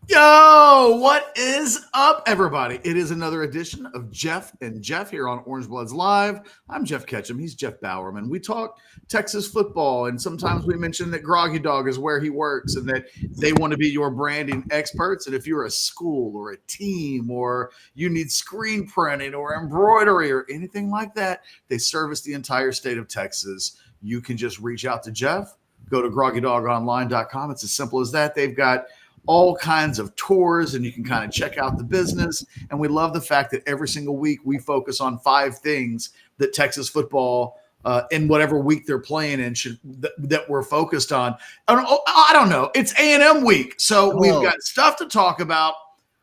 Yo, what is up, everybody? It is another edition of Jeff and Jeff here on Orange Bloods Live. I'm Jeff Ketchum. He's Jeff Bowerman. We talk Texas football, and sometimes we mention that Groggy Dog is where he works and that they want to be your branding experts. And if you're a school or a team or you need screen printing or embroidery or anything like that, they service the entire state of Texas. You can just reach out to Jeff. Go to groggydogonline.com. It's as simple as that. They've got all kinds of tours and you can kind of check out the business. And we love the fact that every single week we focus on 5 things that Texas football in whatever week they're playing in that we're focused on. I don't know. It's A&M week. So we've got stuff to talk about.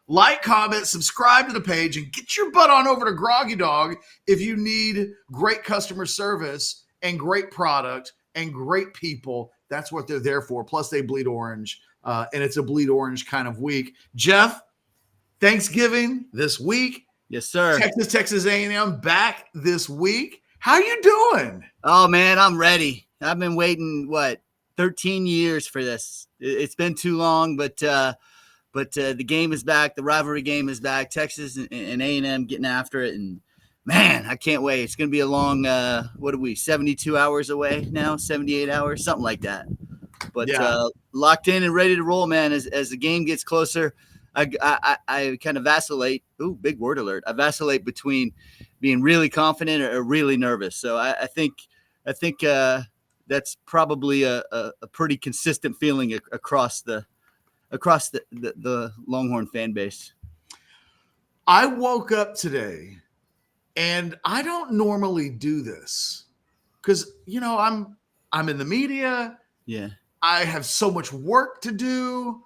Like, comment, subscribe to the page, and get your butt on over to Groggy Dog if you need great customer service and great product and great people. That's what they're there for. Plus, they bleed orange. And it's a bleed orange kind of week. Jeff, Thanksgiving this week. Yes, sir. Texas A&M back this week. How you doing? Oh, man, I'm ready. I've been waiting, 13 years for this. It's been too long, but the game is back. The rivalry game is back. Texas and A&M getting after it. And, man, I can't wait. It's going to be a long, 72 hours away now, 78 hours, something like that. But locked in and ready to roll, man. As the game gets closer, I kind of vacillate. Ooh, big word alert! I vacillate between being really confident or really nervous. So I think that's probably a pretty consistent feeling across the Longhorn fan base. I woke up today, and I don't normally do this because I'm in the media. Yeah. I have so much work to do.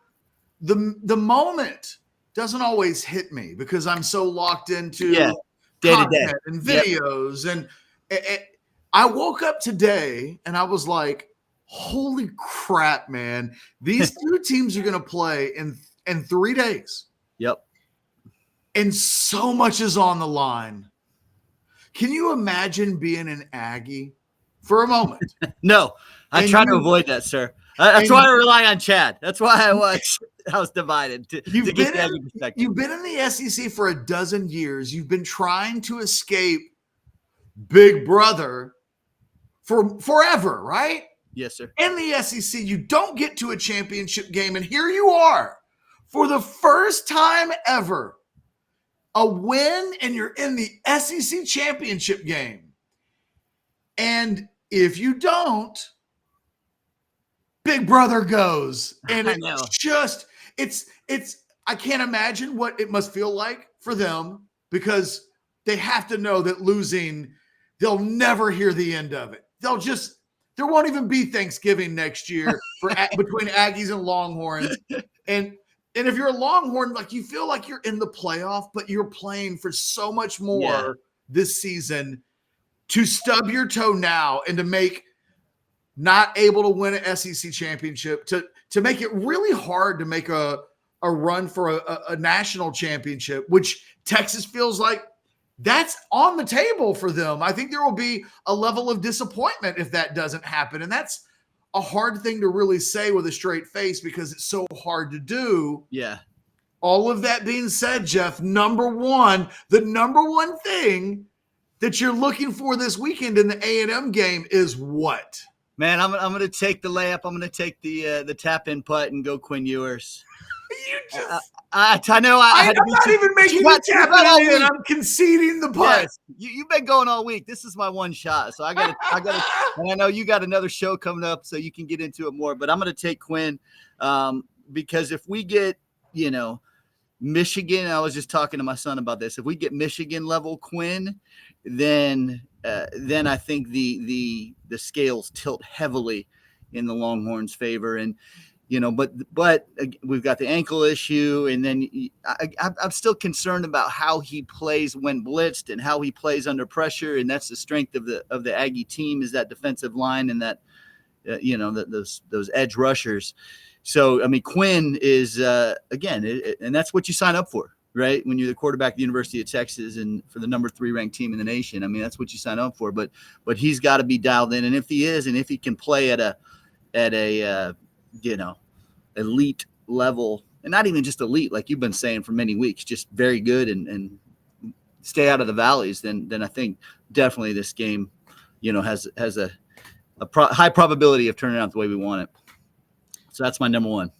The moment doesn't always hit me because I'm so locked into day-to-day and videos. And I woke up today and I was like, holy crap, man. These two teams are going to play in 3 days. Yep. And so much is on the line. Can you imagine being an Aggie for a moment? No, I try to avoid that, sir. That's why I rely on Chad. That's why I was divided to get the perspective. You've been in the SEC for a dozen years. You've been trying to escape Big Brother for forever, right? Yes, sir. In the SEC, you don't get to a championship game, and here you are for the first time ever, a win, and you're in the SEC championship game. And if you don't, Big Brother goes. And it's I can't imagine what it must feel like for them because they have to know that losing, they'll never hear the end of it. There won't even be Thanksgiving next year between Aggies and Longhorns. And if you're a Longhorn, like you feel like you're in the playoff, but you're playing for so much more this season. To stub your toe now and to make not able to win an SEC championship, to make it really hard to make a run for a national championship, which Texas feels like that's on the table for them. I think there will be a level of disappointment if that doesn't happen. And that's a hard thing to really say with a straight face because it's so hard to do. Yeah. All of that being said, Jeff, the number one thing that you're looking for this weekend in the A&M game is what? Man, I'm going to take the layup. I'm going to take the tap-in putt and go Quinn Ewers. You just, I know. I'm not even making the tap in. I'm conceding the putt. Yes. You've been going all week. This is my one shot. So I got to, and I know you got another show coming up so you can get into it more, but I'm going to take Quinn because if we get, Michigan, I was just talking to my son about this. If we get Michigan level Quinn, then I think the scales tilt heavily in the Longhorns' favor. And but we've got the ankle issue, and then I'm still concerned about how he plays when blitzed and how he plays under pressure, and that's the strength of the Aggie team is that defensive line and that those edge rushers. So I mean, Quinn is and that's what you sign up for, right? When you're the quarterback of the University of Texas and for the number 3 ranked team in the nation, I mean that's what you sign up for. But he's got to be dialed in, and if he is, and if he can play at a elite level and not even just elite, like you've been saying for many weeks, just very good and stay out of the valleys, then I think definitely this game, has a high probability of turning out the way we want it. So that's my number one.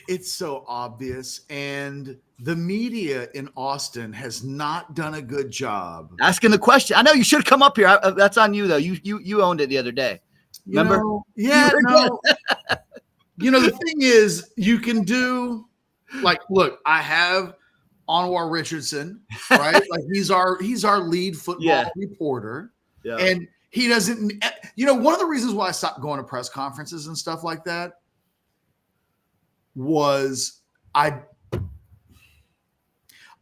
It's so obvious, and the media in Austin has not done a good job asking the question. I know you should come up here. That's on you though. You owned it the other day. Remember? The thing is, you can do look, I have Anwar Richardson, right? Like he's our lead football reporter. Yeah. And he doesn't, one of the reasons why I stopped going to press conferences and stuff like that was I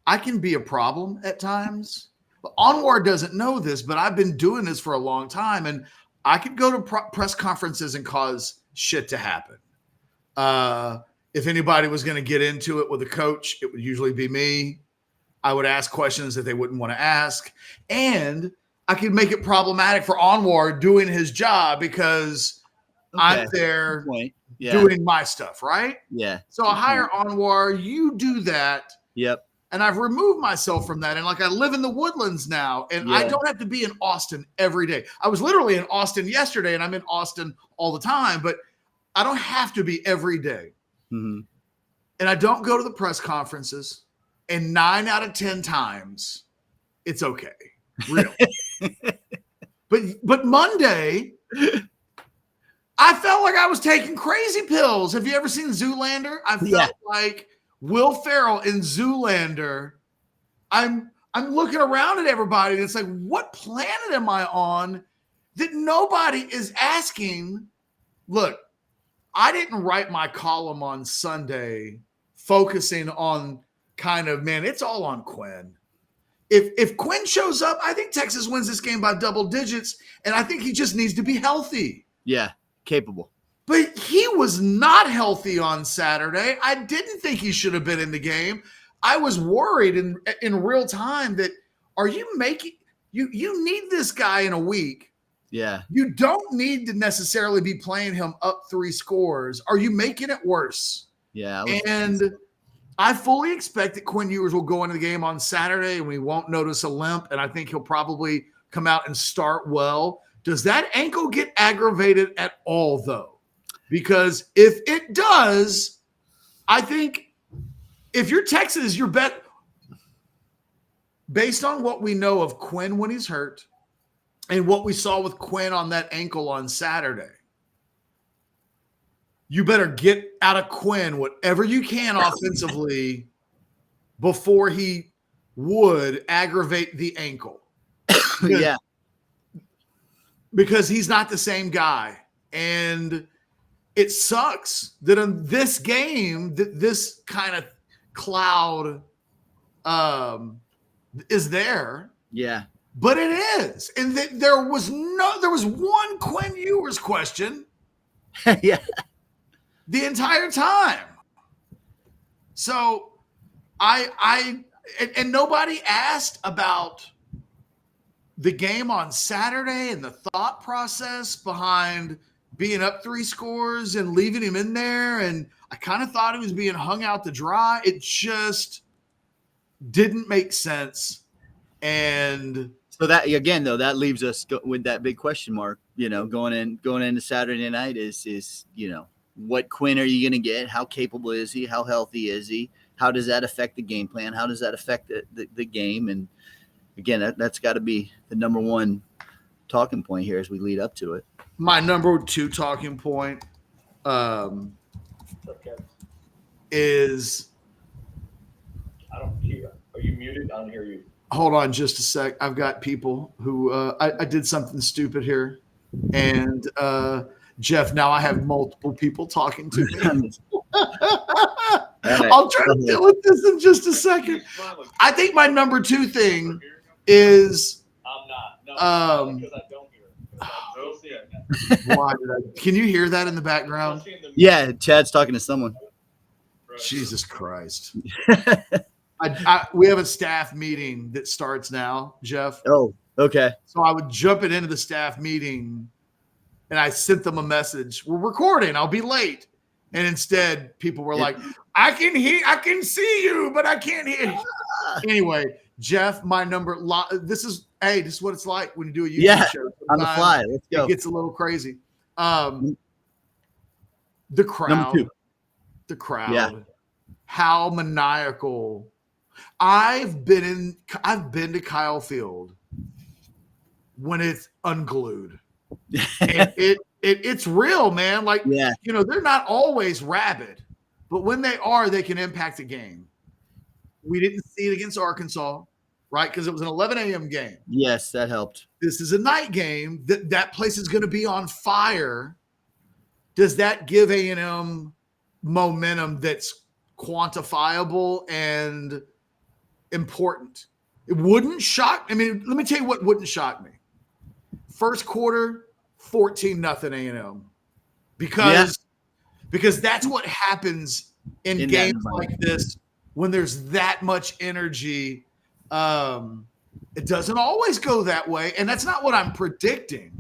can be a problem at times. But Anwar doesn't know this, but I've been doing this for a long time, and I could go to press conferences and cause shit to happen. If anybody was going to get into it with a coach, it would usually be me. I would ask questions that they wouldn't want to ask, and I could make it problematic for Anwar doing his job because I'm there doing my stuff, right? Yeah. So I hire Anwar, you do that. Yep. And I've removed myself from that. And I live in the Woodlands now, and I don't have to be in Austin every day. I was literally in Austin yesterday, and I'm in Austin all the time, but I don't have to be every day. Mm-hmm. And I don't go to the press conferences, and 9 out of 10 times it's okay. Really. But Monday, I felt like I was taking crazy pills. Have you ever seen Zoolander? I felt like Will Ferrell in Zoolander. I'm looking around at everybody, and it's like, what planet am I on that nobody is asking? Look, I didn't write my column on Sunday focusing on it's all on Quinn. If Quinn shows up, I think Texas wins this game by double digits, and I think he just needs to be healthy. Yeah, capable. But he was not healthy on Saturday. I didn't think he should have been in the game. I was worried in real time that you need this guy in a week. Yeah. You don't need to necessarily be playing him up 3 scores. Are you making it worse? Yeah. I fully expect that Quinn Ewers will go into the game on Saturday and we won't notice a limp, and I think he'll probably come out and start well. Does that ankle get aggravated at all, though? Because if it does, I think if you're Texas, your bet, based on what we know of Quinn when he's hurt and what we saw with Quinn on that ankle on Saturday, you better get out of Quinn whatever you can offensively before he would aggravate the ankle. Yeah. Because he's not the same guy. And it sucks that in this game, that this kind of cloud is there. Yeah. But it is. And there was one Quinn Ewers question. Yeah. The entire time. So and nobody asked about the game on Saturday and the thought process behind being up 3 scores and leaving him in there. And I kind of thought he was being hung out to dry. It just didn't make sense. And so that, again, though, that leaves us with that big question mark, going into Saturday night is, what Quinn are you going to get? How capable is he? How healthy is he? How does that affect the game plan? How does that affect the game? And again, that's got to be the number one talking point here as we lead up to it. My number 2 talking point is I don't hear. Are you muted? I don't hear you. Hold on just a sec. I've got people who I did something stupid here. And Jeff, now I have multiple people talking to me. I'll try to deal with this in just a second. I think my number 2 thing is I'm not. No, because I don't hear it. Why can you hear that in the background? Yeah, Chad's talking to someone. Jesus Christ. We have a staff meeting that starts now, Jeff. Oh, okay. So I would jump it into the staff meeting, and I sent them a message. We're recording. I'll be late. And instead, people were like, I can see you, but I can't hear you. Anyway, Jeff, my number, this is what it's like when you do a YouTube show. On the fly. Let's go. It gets a little crazy. The crowd. Number 2. The crowd. How maniacal. I've been to Kyle Field when it's unglued. And it's real, man. Like, they're not always rabid, but when they are, they can impact a game. We didn't see it against Arkansas, right? Because it was an 11 a.m. game. Yes, that helped. This is a night game. That place is going to be on fire. Does that give A&M momentum that's quantifiable and important? It wouldn't shock. I mean, let me tell you what wouldn't shock me. First quarter, 14-0 A&M, because that's what happens in games like this when there's that much energy. It doesn't always go that way, and that's not what I'm predicting.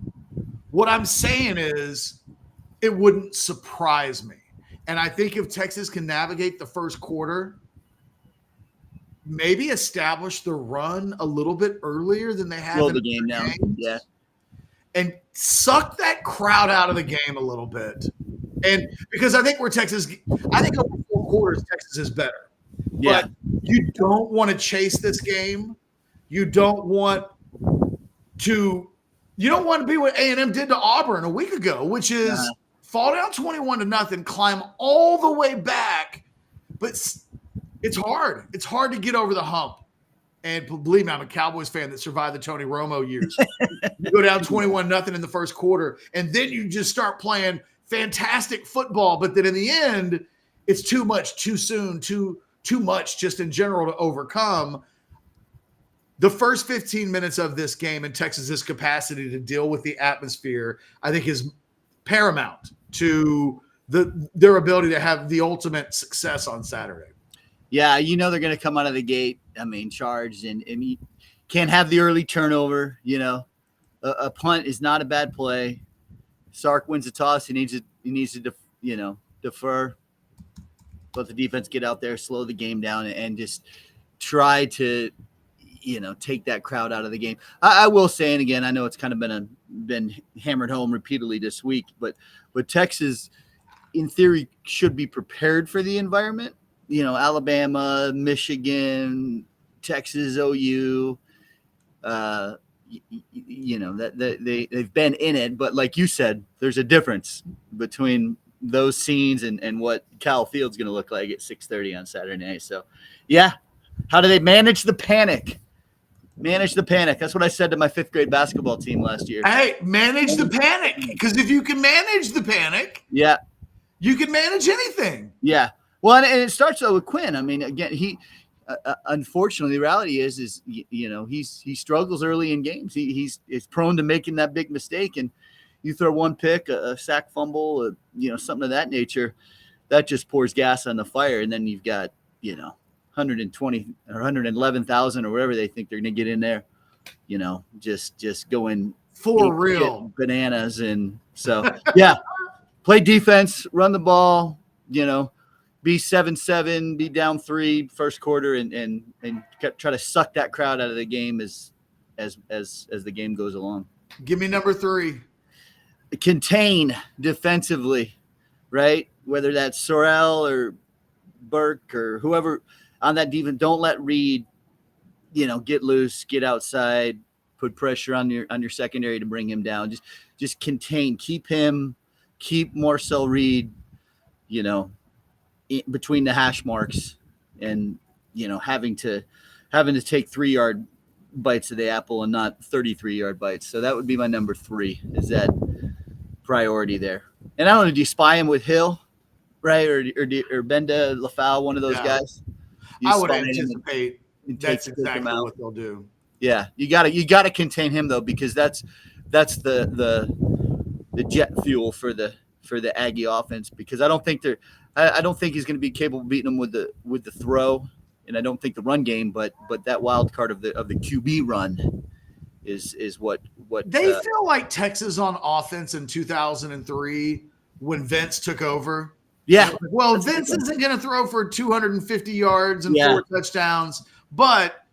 What I'm saying is it wouldn't surprise me. And I think if Texas can navigate the first quarter, maybe establish the run a little bit earlier than they have. Slow the game down. Yeah. And suck that crowd out of the game a little bit. And because I think over 4 quarters, Texas is better. Yeah. But you don't want to chase this game. You don't want to be what A&M did to Auburn a week ago, which is fall down 21-0, climb all the way back. But it's hard. It's hard to get over the hump. And believe me, I'm a Cowboys fan that survived the Tony Romo years. You go down 21-0 in the first quarter, and then you just start playing fantastic football. But then in the end, it's too much, too soon, too much just in general to overcome. The first 15 minutes of this game and Texas's capacity to deal with the atmosphere, I think, is paramount to their ability to have the ultimate success on Saturday. Yeah, they're going to come out of the gate, charged, and you can't have the early turnover. A punt is not a bad play. Sark wins the toss. He needs to defer, let the defense get out there, slow the game down, and just try to, take that crowd out of the game. I will say, and again, I know it's kind of been hammered home repeatedly this week, but Texas, in theory, should be prepared for the environment. Alabama, Michigan, Texas, OU, that they've been in it. But like you said, there's a difference between those scenes and what Cal Field's going to look like at 6:30 on Saturday night. So, how do they manage the panic? Manage the panic. That's what I said to my 5th grade basketball team last year. Hey, manage the panic, because if you can manage the panic, you can manage anything. Yeah. Well, and it starts though with Quinn. I mean, again, he unfortunately, the reality is he struggles early in games. He's prone to making that big mistake, and you throw one pick, a sack fumble, something of that nature, that just pours gas on the fire, and then you've got 120 or 111,000 or whatever they think they're going to get in there, just going for real bananas. And so play defense, run the ball, be 7-7, be down 3 first quarter, and try to suck that crowd out of the game as the game goes along. Give me number 3. Contain defensively, right? Whether that's Sorrell or Burke or whoever on that defense. Don't let Reed, get loose, get outside, put pressure on your secondary to bring him down. Just contain, keep Marcel Reed, between the hash marks, and having to take 3-yard bites of the apple and not 33-yard bites. So that would be my number 3, is that priority there. And I don't know, do you spy him with Hill, right, or Benda Lafau, one of those guys? I would anticipate that's exactly what they'll do. Yeah, you got to contain him though, because that's the jet fuel for the Aggie offense, because I don't think he's going to be capable of beating them with the throw, and I don't think the run game, but that wild card of the QB run is what they feel like Texas on offense in 2003 when Vince took over. Yeah. Well, That's a good Vince one. isn't going to throw for 250 yards and Yeah. 4 touchdowns, but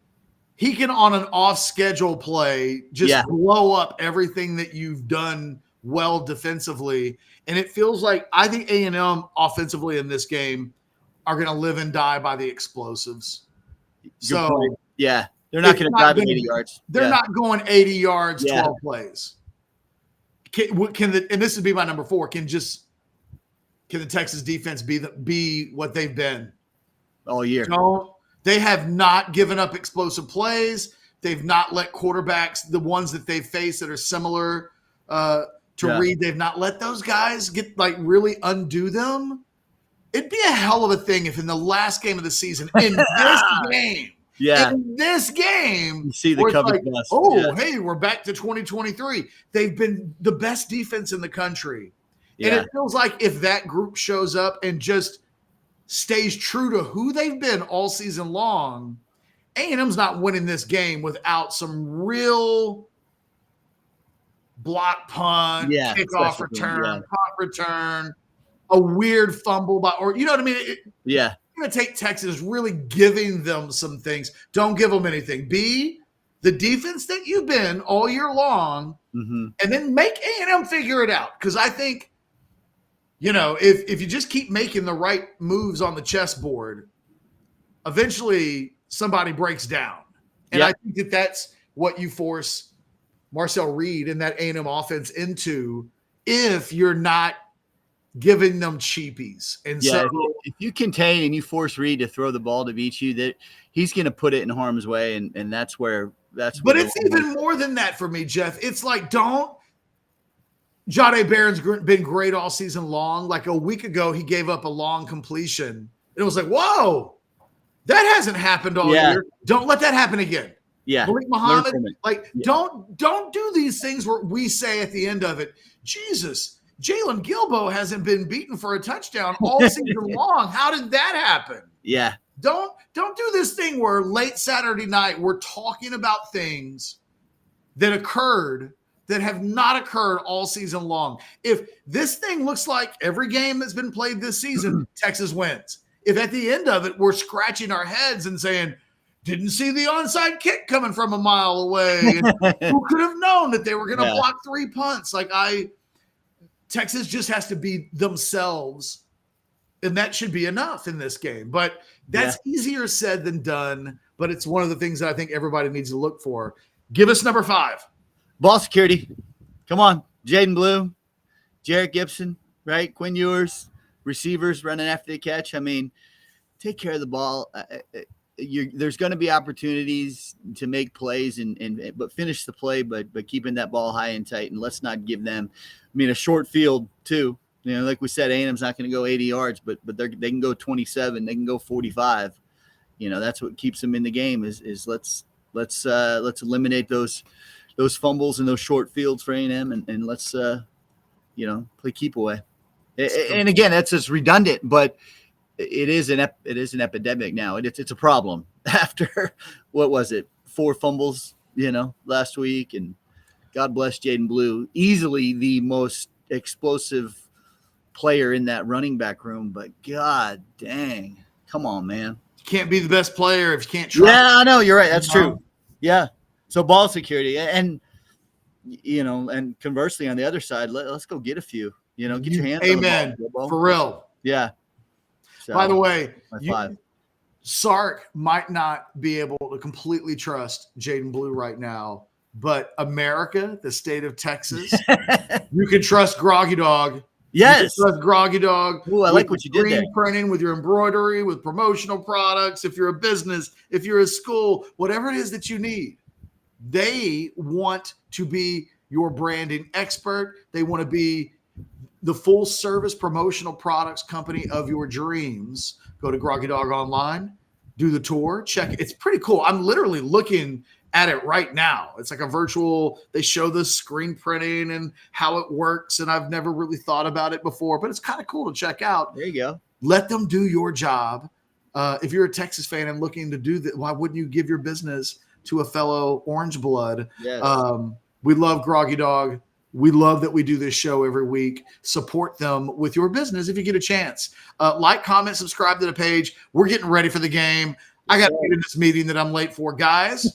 he can, on an off-schedule play, just blow up everything that you've done well defensively. And it feels like I think A&M offensively in this game are going to live and die by the explosives. Good point. Yeah. They're not going to drive 80 yards. They're not going 80 yards, Yeah. 12 plays. And this would be my number 4. Can the Texas defense be what they've been all year? They have not given up explosive plays. They've not let quarterbacks, the ones that they've faced that are similar to Reed, they've not let those guys get really undo them. It'd be a hell of a thing if in the last game of the season, in this game, you see the coverage hey, we're back to 2023. They've been the best defense in the country. And it feels like if that group shows up and just stays true to who they've been all season long, A&M's not winning this game without some real block punt, kickoff return, punt return, a weird fumble or you know what I mean? It's going to take Texas really giving them some things. Don't give them anything. Be the defense that you've been all year long, and then make A&M figure it out. Because I think, if you just keep making the right moves on the chessboard, eventually somebody breaks down. And I think that's what you force Marcel Reed and that A&M offense into if you're not giving them cheapies. And if you contain and you force Reed to throw the ball to beat you, that he's going to put it in harm's way, and that's where But it's even more than that for me, Jeff. It's like Jahdae Barron's been great all season long. Like a week ago, he gave up a long completion. And it was like, whoa, that hasn't happened all year. Don't let that happen again. Yeah. Malik Muhammad, don't do these things where we say at the end of it, Jesus, Jalen Gilbo hasn't been beaten for a touchdown all season long. How did that happen? Yeah. Don't do this thing where late Saturday night we're talking about things that occurred that have not occurred all season long. If this thing looks like every game that's been played this season, Texas wins. If at the end of it we're scratching our heads and saying, didn't see the onside kick coming from a mile away, and who could have known that they were going to block 3 punts? Texas just has to be themselves, and that should be enough in this game. But that's easier said than done, but it's one of the things that I think everybody needs to look for. Give us number 5. Ball security. Come on. Jaden Blue, Jarrett Gibson, right? Quinn Ewers, receivers running after the catch. I mean, take care of the ball. There's going to be opportunities to make plays but finish the play, but keeping that ball high and tight, and let's not give them, a short field too. Like we said, A&M's not going to go 80 yards, but they can go 27, they can go 45. That's what keeps them in the game is let's eliminate those fumbles and those short fields for A&M, and let's play keep away. And again, that's just redundant, but it is an epidemic now. It's a problem after what was it, 4 fumbles, last week, and God bless Jaden Blue, easily the most explosive player in that running back room. But God dang, come on, man! You can't be the best player if you can't try. Yeah, I know you're right. That's true. Yeah. So ball security, and and conversely on the other side, let's go get a few. Get your hands on the ball. For real. Yeah. So, by the way, Sark might not be able to completely trust Jaden Blue right now, but America, the state of Texas, you can trust Groggy Dog. Yes. You can trust Groggy Dog. Ooh, I like what you did there. Printing, with your embroidery, with promotional products. If you're a business, if you're a school, whatever it is that you need, they want to be your branding expert. They want to be the full service promotional products company of your dreams. Go to Groggy Dog online, do the tour, check it. It's pretty cool. I'm literally looking at it right now. It's like a virtual, they show the screen printing and how it works. And I've never really thought about it before, but it's kind of cool to check out. There you go. Let them do your job. If you're a Texas fan and looking to do that, why wouldn't you give your business to a fellow Orange Blood? Yes. We love Groggy Dog. We love that we do this show every week. Support them with your business if you get a chance. Like, comment, subscribe to the page. We're getting ready for the game. I got to get in this meeting that I'm late for, guys.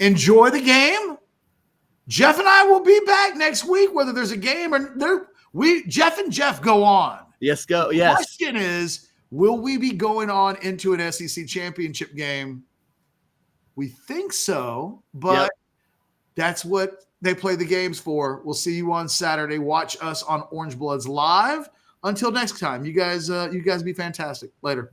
Enjoy the game. Jeff and I will be back next week, whether there's a game or Jeff and Jeff go on. Yes, go. The Yes. question is, will we be going on into an SEC championship game? We think so, but that's what they play the games for. We'll see you on Saturday. Watch us on Orange Bloods Live. Until next time, you guys be fantastic. Later.